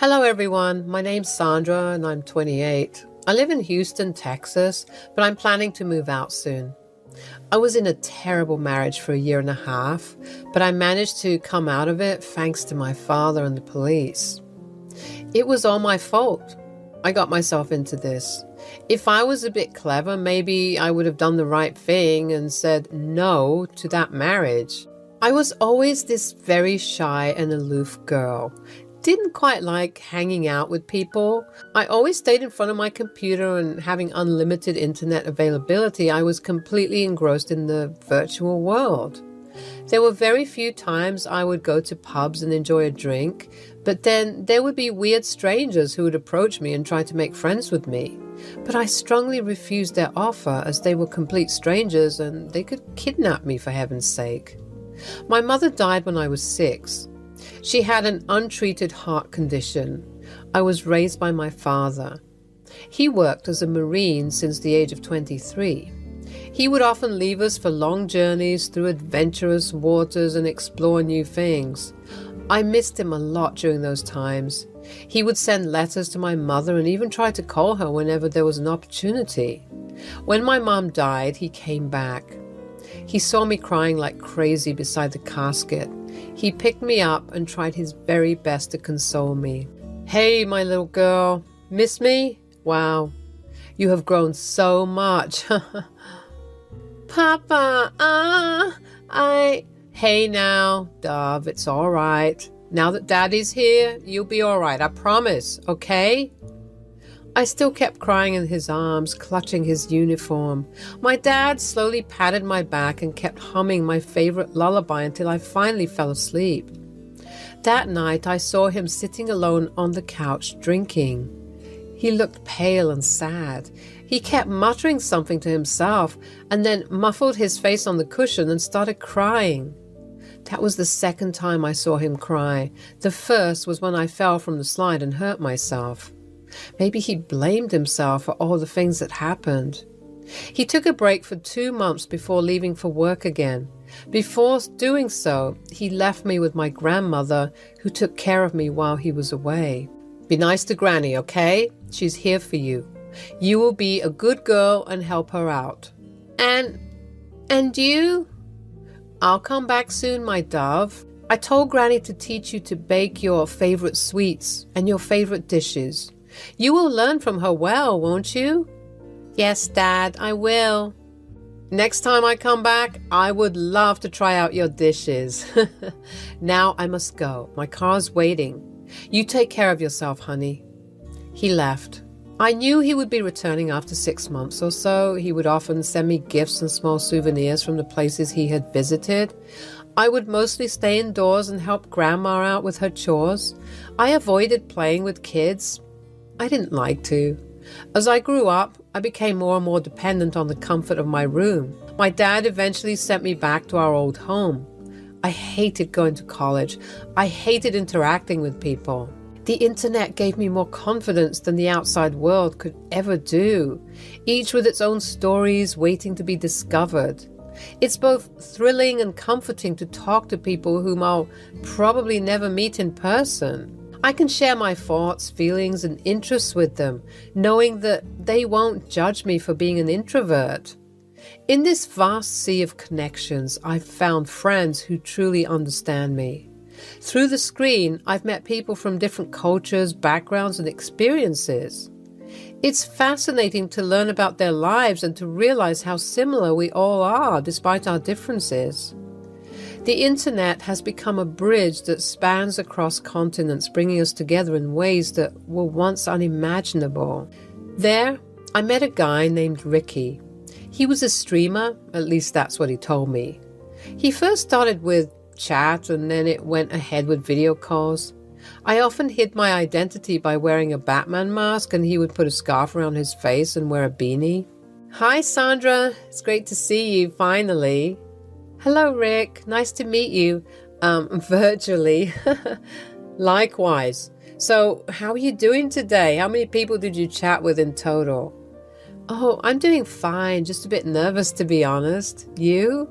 Hello everyone, my name's Sandra and I'm 28. I live in Houston, Texas, but I'm planning to move out soon. I was in a terrible marriage for a year and a half, but I managed to come out of it thanks to my father and the police. It was all my fault. I got myself into this. If I was a bit clever, maybe I would have done the right thing and said no to that marriage. I was always this very shy and aloof girl. Didn't quite like hanging out with people. I always stayed in front of my computer, and having unlimited internet availability, I was completely engrossed in the virtual world. There were very few times I would go to pubs and enjoy a drink, but then there would be weird strangers who would approach me and try to make friends with me. But I strongly refused their offer, as they were complete strangers and they could kidnap me, for heaven's sake. My mother died when I was 6. She had an untreated heart condition. I was raised by my father. He worked as a Marine since the age of 23. He would often leave us for long journeys through adventurous waters and explore new things. I missed him a lot during those times. He would send letters to my mother and even try to call her whenever there was an opportunity. When my mom died, he came back. He saw me crying like crazy beside the casket. He picked me up and tried his very best to console me. "Hey, my little girl, miss me? Wow, you have grown so much." "Papa, Hey now, Dove, it's all right. Now that Daddy's here, you'll be all right, I promise, okay?" I still kept crying in his arms, clutching his uniform. My dad slowly patted my back and kept humming my favorite lullaby until I finally fell asleep. That night, I saw him sitting alone on the couch drinking. He looked pale and sad. He kept muttering something to himself and then muffled his face on the cushion and started crying. That was the second time I saw him cry. The first was when I fell from the slide and hurt myself. Maybe he blamed himself for all the things that happened. He took a break for 2 months before leaving for work again. Before doing so, he left me with my grandmother, who took care of me while he was away. "Be nice to Granny, okay? She's here for you. You will be a good girl and help her out." And you?" "I'll come back soon, my dove. I told Granny to teach you to bake your favorite sweets and your favorite dishes. You will learn from her well, won't you?" "Yes, Dad, I will." "Next time I come back, I would love to try out your dishes." "Now I must go. My car's waiting. You take care of yourself, honey." He left. I knew he would be returning after 6 months or so. He would often send me gifts and small souvenirs from the places he had visited. I would mostly stay indoors and help Grandma out with her chores. I avoided playing with kids. I didn't like to. As I grew up, I became more and more dependent on the comfort of my room. My dad eventually sent me back to our old home. I hated going to college. I hated interacting with people. The internet gave me more confidence than the outside world could ever do, each with its own stories waiting to be discovered. It's both thrilling and comforting to talk to people whom I'll probably never meet in person. I can share my thoughts, feelings, and interests with them, knowing that they won't judge me for being an introvert. In this vast sea of connections, I've found friends who truly understand me. Through the screen, I've met people from different cultures, backgrounds, and experiences. It's fascinating to learn about their lives and to realize how similar we all are, despite our differences. The internet has become a bridge that spans across continents, bringing us together in ways that were once unimaginable. There, I met a guy named Ricky. He was a streamer, at least that's what he told me. He first started with chat and then it went ahead with video calls. I often hid my identity by wearing a Batman mask, and he would put a scarf around his face and wear a beanie. "Hi, Sandra. It's great to see you, finally." "Hello, Rick. Nice to meet you. Virtually." "Likewise. So, how are you doing today? How many people did you chat with in total?" "Oh, I'm doing fine. Just a bit nervous, to be honest. You?"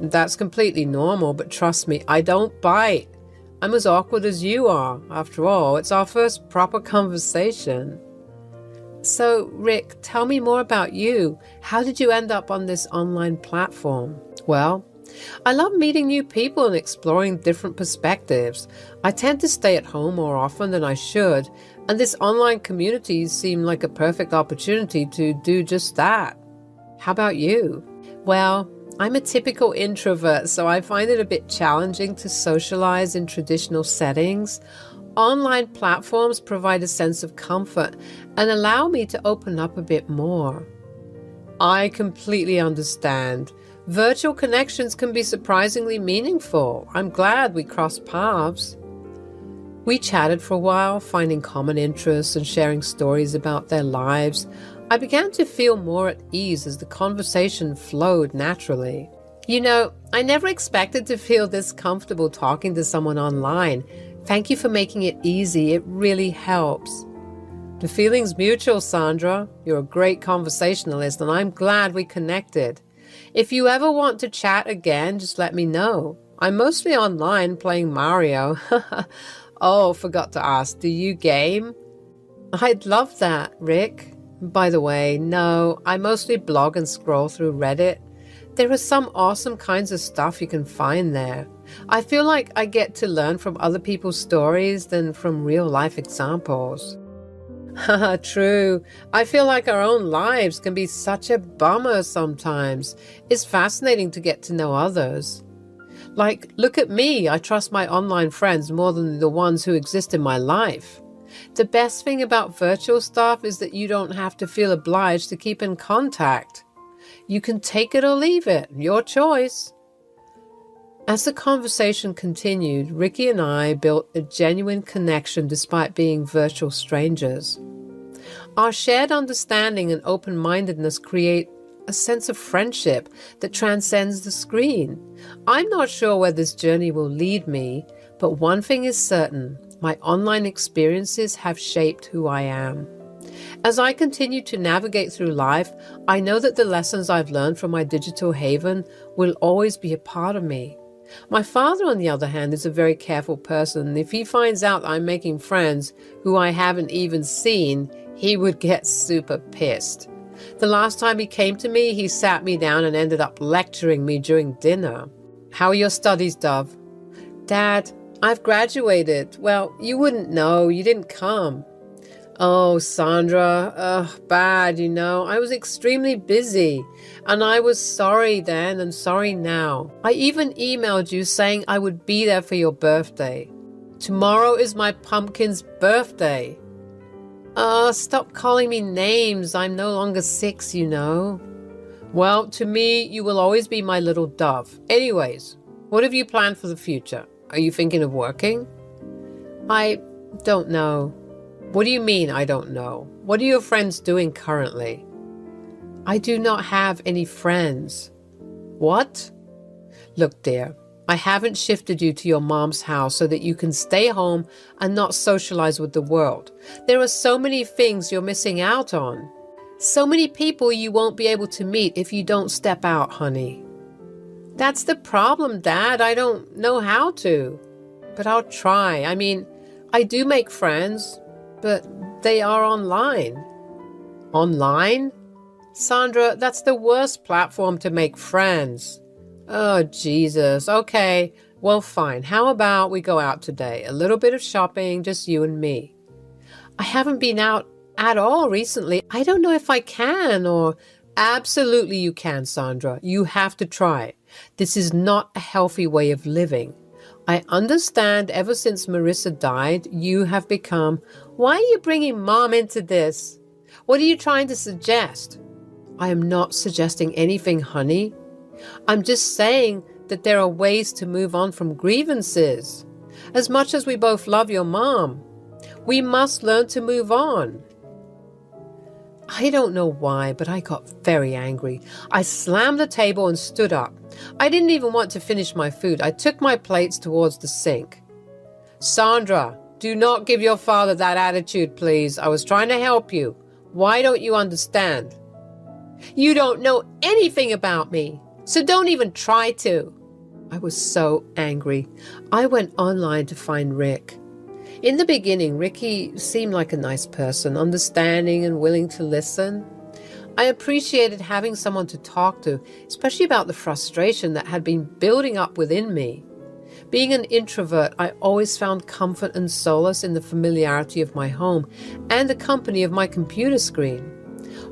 "That's completely normal, but trust me, I don't bite. I'm as awkward as you are. After all, it's our first proper conversation. So, Rick, tell me more about you. How did you end up on this online platform? Well, I love meeting new people and exploring different perspectives. I tend to stay at home more often than I should, and this online community seemed like a perfect opportunity to do just that. How about you? Well, I'm a typical introvert, so I find it a bit challenging to socialize in traditional settings. Online platforms provide a sense of comfort and allow me to open up a bit more. I completely understand. Virtual connections can be surprisingly meaningful. I'm glad we crossed paths. We chatted for a while, finding common interests and sharing stories about their lives. I began to feel more at ease as the conversation flowed naturally. You know, I never expected to feel this comfortable talking to someone online. Thank you for making it easy. It really helps. The feeling's mutual, Sandra. You're a great conversationalist, and I'm glad we connected. If you ever want to chat again, just let me know. I'm mostly online playing Mario. Oh, forgot to ask, do you game? I'd love that, Rick. By the way, no, I mostly blog and scroll through Reddit. There are some awesome kinds of stuff you can find there. I feel like I get to learn from other people's stories than from real-life examples. Haha, true. I feel like our own lives can be such a bummer sometimes. It's fascinating to get to know others. Like, look at me. I trust my online friends more than the ones who exist in my life. The best thing about virtual stuff is that you don't have to feel obliged to keep in contact. You can take it or leave it, your choice. As the conversation continued, Ricky and I built a genuine connection despite being virtual strangers. Our shared understanding and open-mindedness create a sense of friendship that transcends the screen. I'm not sure where this journey will lead me, but one thing is certain. My online experiences have shaped who I am. As I continue to navigate through life, I know that the lessons I've learned from my digital haven will always be a part of me. My father, on the other hand, is a very careful person. If he finds out I'm making friends who I haven't even seen, he would get super pissed. The last time he came to me, he sat me down and ended up lecturing me during dinner. How are your studies, Dove? Dad, I've graduated. Well, you wouldn't know. You didn't come. Oh, Sandra, bad, you know. I was extremely busy, and I was sorry then and sorry now. I even emailed you saying I would be there for your birthday. Tomorrow is my pumpkin's birthday. Stop calling me names. I'm no longer 6, you know. Well, to me, you will always be my little dove. Anyways, what have you planned for the future? Are you thinking of working? I don't know. What do you mean, I don't know? What are your friends doing currently? I do not have any friends. What? Look, dear, I haven't shifted you to your mom's house so that you can stay home and not socialize with the world. There are so many things you're missing out on. So many people you won't be able to meet if you don't step out, honey. That's the problem, Dad. I don't know how to. But I'll try. I mean, I do make friends, but they are online. Online? Sandra, that's the worst platform to make friends. Oh, Jesus. Okay, well, fine. How about we go out today? A little bit of shopping, just you and me. I haven't been out at all recently. I don't know if I can or... Absolutely you can, Sandra. You have to try. This is not a healthy way of living. I understand ever since Marissa died, you have become... Why are you bringing Mom into this? What are you trying to suggest? I am not suggesting anything, honey. I'm just saying that there are ways to move on from grievances. As much as we both love your mom, we must learn to move on. I don't know why, but I got very angry. I slammed the table and stood up. I didn't even want to finish my food. I took my plates towards the sink. Sandra, do not give your father that attitude, please. I was trying to help you. Why don't you understand? You don't know anything about me, so don't even try to. I was so angry. I went online to find Rick. In the beginning, Ricky seemed like a nice person, understanding and willing to listen. I appreciated having someone to talk to, especially about the frustration that had been building up within me. Being an introvert, I always found comfort and solace in the familiarity of my home and the company of my computer screen.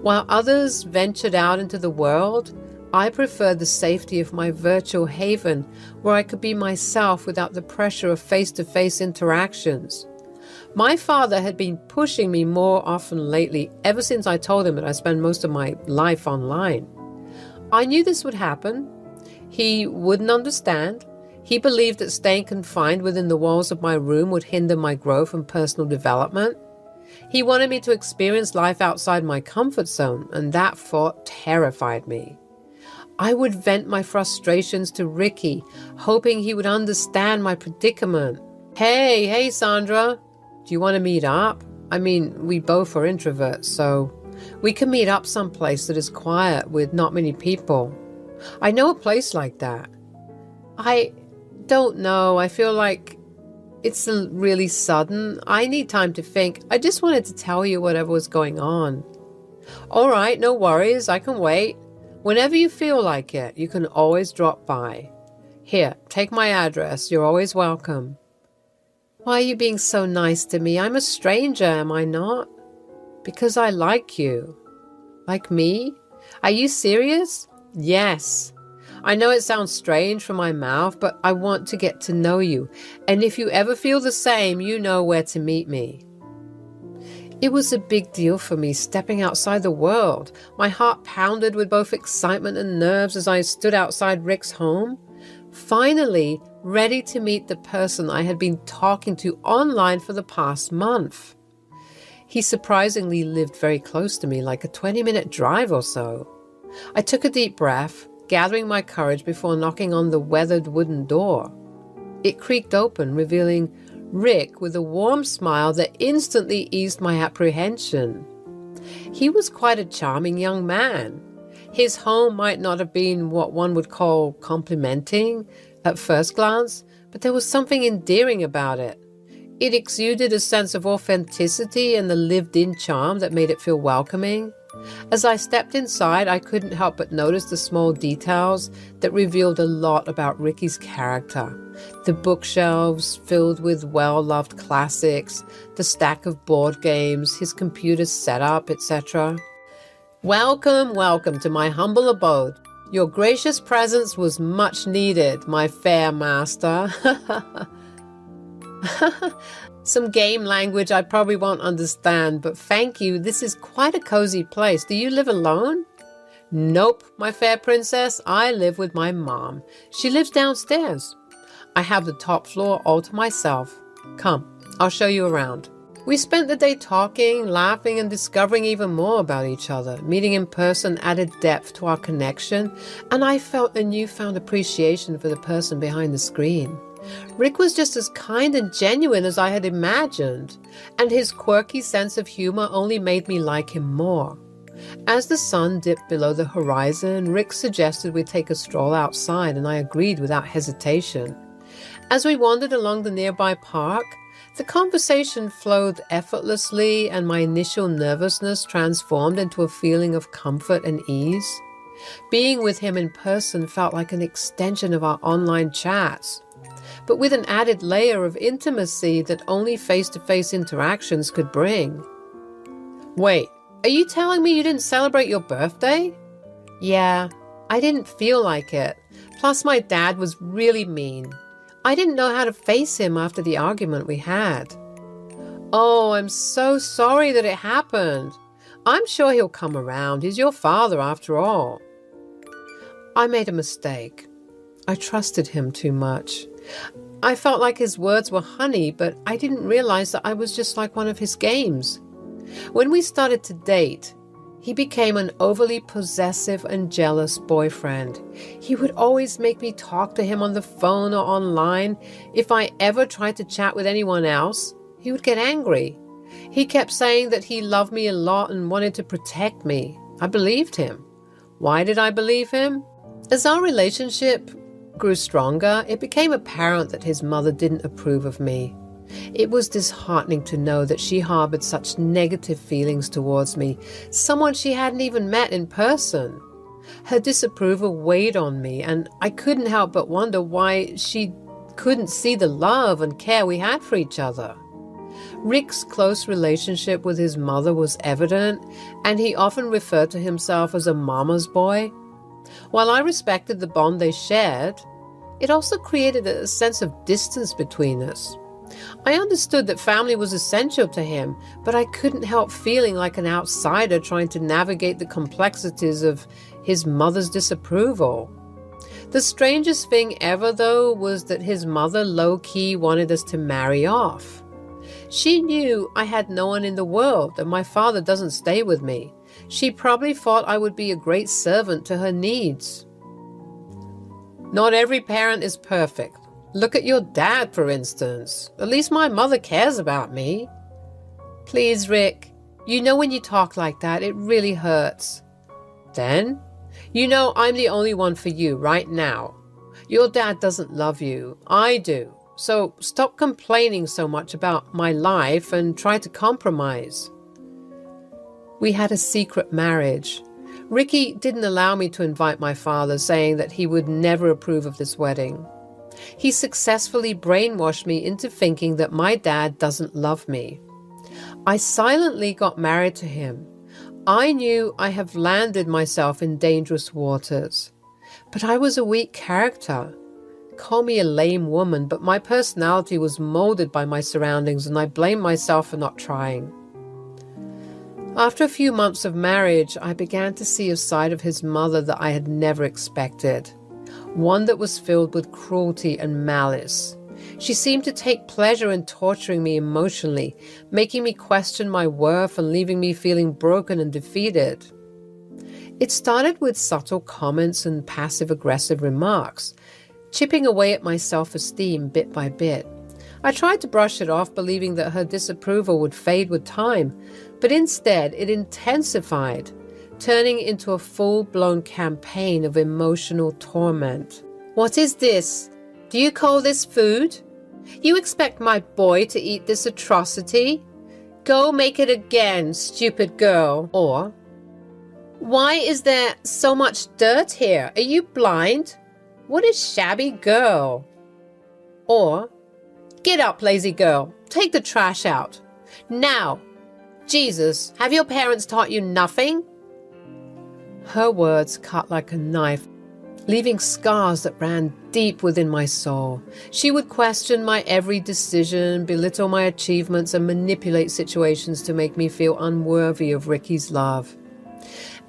While others ventured out into the world, I preferred the safety of my virtual haven where I could be myself without the pressure of face-to-face interactions. My father had been pushing me more often lately, ever since I told him that I spend most of my life online. I knew this would happen. He wouldn't understand. He believed that staying confined within the walls of my room would hinder my growth and personal development. He wanted me to experience life outside my comfort zone, and that thought terrified me. I would vent my frustrations to Ricky, hoping he would understand my predicament. Hey, Sandra. Do you want to meet up? I mean, we both are introverts, so we can meet up someplace that is quiet with not many people. I know a place like that. I don't know. I feel like it's really sudden. I need time to think. I just wanted to tell you whatever was going on. All right, no worries. I can wait. Whenever you feel like it, you can always drop by. Here, take my address. You're always welcome. Why are you being so nice to me? I'm a stranger, am I not? Because I like you. Like me? Are you serious? Yes. I know it sounds strange from my mouth, but I want to get to know you. And if you ever feel the same, you know where to meet me. It was a big deal for me stepping outside the world. My heart pounded with both excitement and nerves as I stood outside Rick's home. Finally, ready to meet the person I had been talking to online for the past month. He surprisingly lived very close to me, like a 20-minute drive or so. I took a deep breath, gathering my courage before knocking on the weathered wooden door. It creaked open, revealing Rick with a warm smile that instantly eased my apprehension. He was quite a charming young man. His home might not have been what one would call complimenting at first glance, but there was something endearing about it. It exuded a sense of authenticity and the lived-in charm that made it feel welcoming. As I stepped inside, I couldn't help but notice the small details that revealed a lot about Ricky's character. The bookshelves filled with well-loved classics, the stack of board games, his computer setup, etc. Welcome to my humble abode. Your gracious presence was much needed, my fair master. Some game language I probably won't understand, but thank you. This is quite a cozy place. Do you live alone? Nope, my fair princess. I live with my mom. She lives downstairs. I have the top floor all to myself. Come, I'll show you around. We spent the day talking, laughing, and discovering even more about each other. Meeting in person added depth to our connection, and I felt a newfound appreciation for the person behind the screen. Rick was just as kind and genuine as I had imagined, and his quirky sense of humor only made me like him more. As the sun dipped below the horizon, Rick suggested we take a stroll outside, and I agreed without hesitation. As we wandered along the nearby park, the conversation flowed effortlessly, and my initial nervousness transformed into a feeling of comfort and ease. Being with him in person felt like an extension of our online chats, but with an added layer of intimacy that only face-to-face interactions could bring. Wait, are you telling me you didn't celebrate your birthday? Yeah, I didn't feel like it. Plus, my dad was really mean. I didn't know how to face him after the argument we had. Oh, I'm so sorry that it happened. I'm sure he'll come around. He's your father after all. I made a mistake. I trusted him too much. I felt like his words were honey, but I didn't realize that I was just like one of his games. When we started to date, he became an overly possessive and jealous boyfriend. He would always make me talk to him on the phone or online. If I ever tried to chat with anyone else, he would get angry. He kept saying that he loved me a lot and wanted to protect me. I believed him. Why did I believe him? As our relationship grew stronger, it became apparent that his mother didn't approve of me. It was disheartening to know that she harbored such negative feelings towards me, someone she hadn't even met in person. Her disapproval weighed on me, and I couldn't help but wonder why she couldn't see the love and care we had for each other. Rick's close relationship with his mother was evident, and he often referred to himself as a mama's boy. While I respected the bond they shared, it also created a sense of distance between us. I understood that family was essential to him, but I couldn't help feeling like an outsider trying to navigate the complexities of his mother's disapproval. The strangest thing ever, though, was that his mother low-key wanted us to marry off. She knew I had no one in the world and my father doesn't stay with me. She probably thought I would be a great servant to her needs. Not every parent is perfect. Look at your dad, for instance. At least my mother cares about me. Please, Rick, you know when you talk like that, it really hurts. Then, you know I'm the only one for you right now. Your dad doesn't love you. I do. So stop complaining so much about my life and try to compromise. We had a secret marriage. Ricky didn't allow me to invite my father, saying that he would never approve of this wedding. He successfully brainwashed me into thinking that my dad doesn't love me. I silently got married to him. I knew I have landed myself in dangerous waters. But I was a weak character. Call me a lame woman, but my personality was molded by my surroundings, and I blame myself for not trying. After a few months of marriage, I began to see a side of his mother that I had never expected. One that was filled with cruelty and malice. She seemed to take pleasure in torturing me emotionally, making me question my worth and leaving me feeling broken and defeated. It started with subtle comments and passive-aggressive remarks, chipping away at my self-esteem bit by bit. I tried to brush it off, believing that her disapproval would fade with time, but instead it intensified, turning into a full-blown campaign of emotional torment. What is this? Do you call this food? You expect my boy to eat this atrocity? Go make it again, stupid girl. Or, why is there so much dirt here? Are you blind? What a shabby girl. Or, get up, lazy girl. Take the trash out. Now, Jesus, have your parents taught you nothing? Her words cut like a knife, leaving scars that ran deep within my soul. She would question my every decision, belittle my achievements, and manipulate situations to make me feel unworthy of Ricky's love.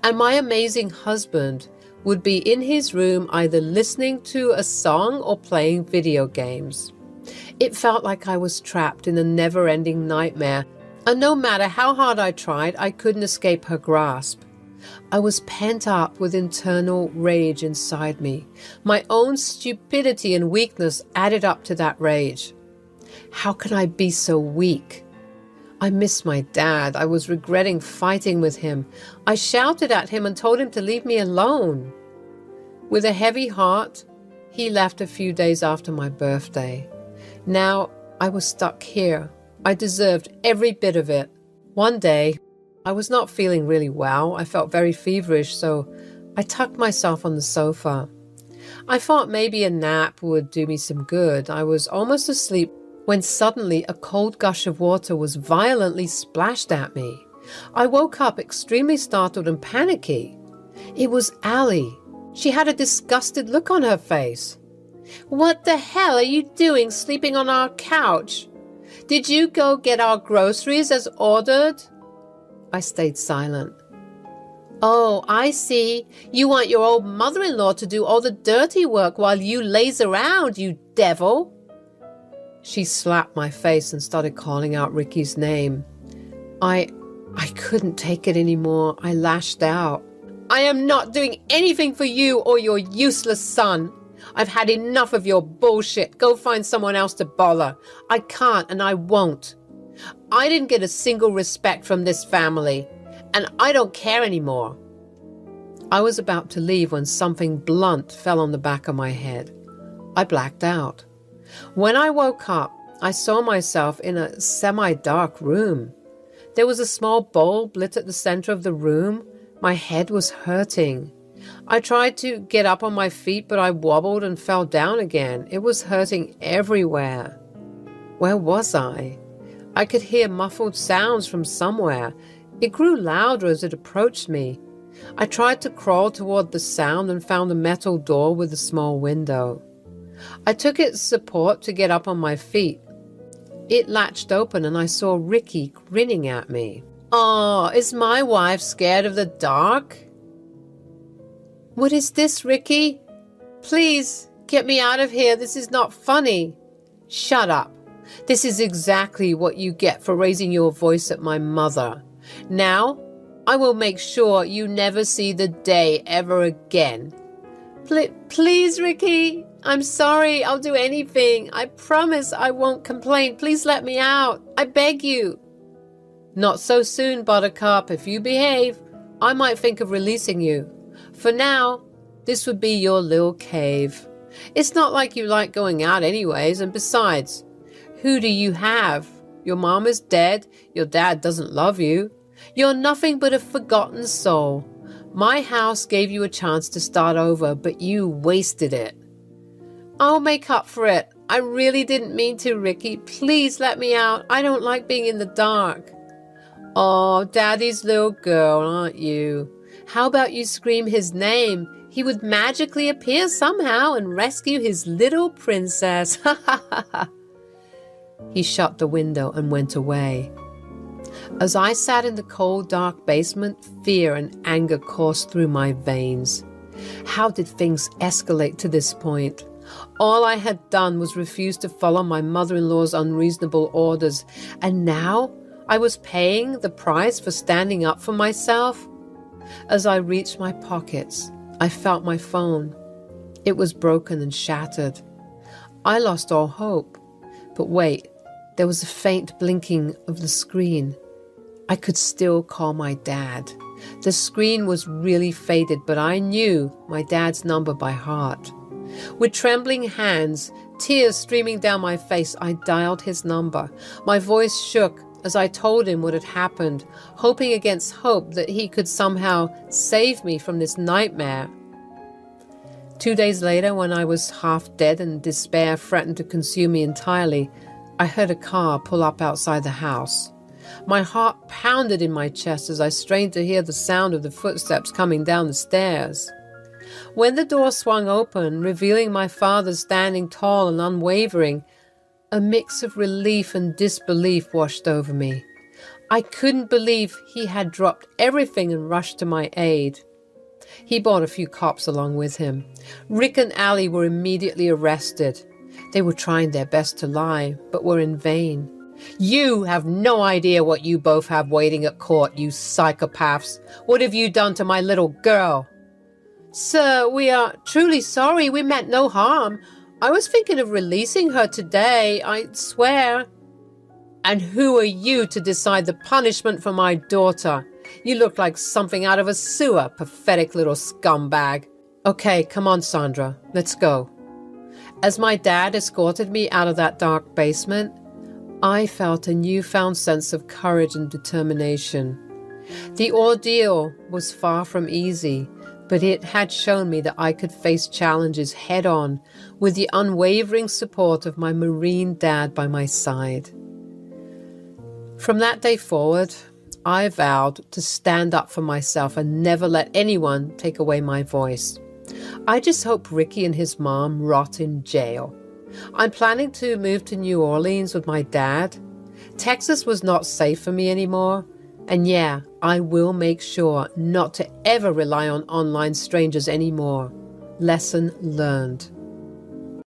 And my amazing husband would be in his room either listening to a song or playing video games. It felt like I was trapped in a never-ending nightmare, and no matter how hard I tried, I couldn't escape her grasp. I was pent up with internal rage inside me. My own stupidity and weakness added up to that rage. How can I be so weak? I missed my dad. I was regretting fighting with him. I shouted at him and told him to leave me alone. With a heavy heart, he left a few days after my birthday. Now I was stuck here. I deserved every bit of it. One day, I was not feeling really well. I felt very feverish, so I tucked myself on the sofa. I thought maybe a nap would do me some good. I was almost asleep when suddenly a cold gush of water was violently splashed at me. I woke up extremely startled and panicky. It was Allie. She had a disgusted look on her face. What the hell are you doing sleeping on our couch? Did you go get our groceries as ordered? I stayed silent. Oh, I see. You want your old mother-in-law to do all the dirty work while you laze around, you devil. She slapped my face and started calling out Ricky's name. I couldn't take it anymore. I lashed out. I am not doing anything for you or your useless son. I've had enough of your bullshit. Go find someone else to bother. I can't and I won't. I didn't get a single respect from this family, and I don't care anymore. I was about to leave when something blunt fell on the back of my head. I blacked out. When I woke up, I saw myself in a semi-dark room. There was a small bulb lit at the center of the room. My head was hurting. I tried to get up on my feet, but I wobbled and fell down again. It was hurting everywhere. Where was I? I could hear muffled sounds from somewhere. It grew louder as it approached me. I tried to crawl toward the sound and found a metal door with a small window. I took its support to get up on my feet. It latched open and I saw Ricky grinning at me. "Oh, is my wife scared of the dark?" "What is this, Ricky? Please, get me out of here. This is not funny." "Shut up. This is exactly what you get for raising your voice at my mother. Now, I will make sure you never see the day ever again." Please, Ricky. I'm sorry. I'll do anything. I promise I won't complain. Please let me out. I beg you. "Not so soon, Buttercup. If you behave, I might think of releasing you. For now, this would be your little cave. It's not like you like going out anyways, and besides, who do you have? Your mom is dead. Your dad doesn't love you. You're nothing but a forgotten soul. My house gave you a chance to start over, but you wasted it." "I'll make up for it. I really didn't mean to, Ricky. Please let me out. I don't like being in the dark." "Oh, Daddy's little girl, aren't you? How about you scream his name? He would magically appear somehow and rescue his little princess." Ha ha ha ha. He shut the window and went away. As I sat in the cold, dark basement, fear and anger coursed through my veins. How did things escalate to this point? All I had done was refuse to follow my mother-in-law's unreasonable orders, and now I was paying the price for standing up for myself. As I reached my pockets, I felt my phone. It was broken and shattered. I lost all hope. But wait, there was a faint blinking of the screen. I could still call my dad. The screen was really faded, but I knew my dad's number by heart. With trembling hands, tears streaming down my face, I dialed his number. My voice shook as I told him what had happened, hoping against hope that he could somehow save me from this nightmare. 2 days later, when I was half dead and despair threatened to consume me entirely, I heard a car pull up outside the house. My heart pounded in my chest as I strained to hear the sound of the footsteps coming down the stairs. When the door swung open, revealing my father standing tall and unwavering, a mix of relief and disbelief washed over me. I couldn't believe he had dropped everything and rushed to my aid. He brought a few cops along with him. Rick and Allie were immediately arrested. They were trying their best to lie, but were in vain. "You have no idea what you both have waiting at court, you psychopaths. What have you done to my little girl?" "Sir, we are truly sorry. We meant no harm. I was thinking of releasing her today, I swear." "And who are you to decide the punishment for my daughter? You look like something out of a sewer, pathetic little scumbag." "Okay, come on, Sandra. Let's go." As my dad escorted me out of that dark basement, I felt a newfound sense of courage and determination. The ordeal was far from easy, but it had shown me that I could face challenges head-on with the unwavering support of my Marine dad by my side. From that day forward, I vowed to stand up for myself and never let anyone take away my voice. I just hope Ricky and his mom rot in jail. I'm planning to move to New Orleans with my dad. Texas was not safe for me anymore. And yeah, I will make sure not to ever rely on online strangers anymore. Lesson learned.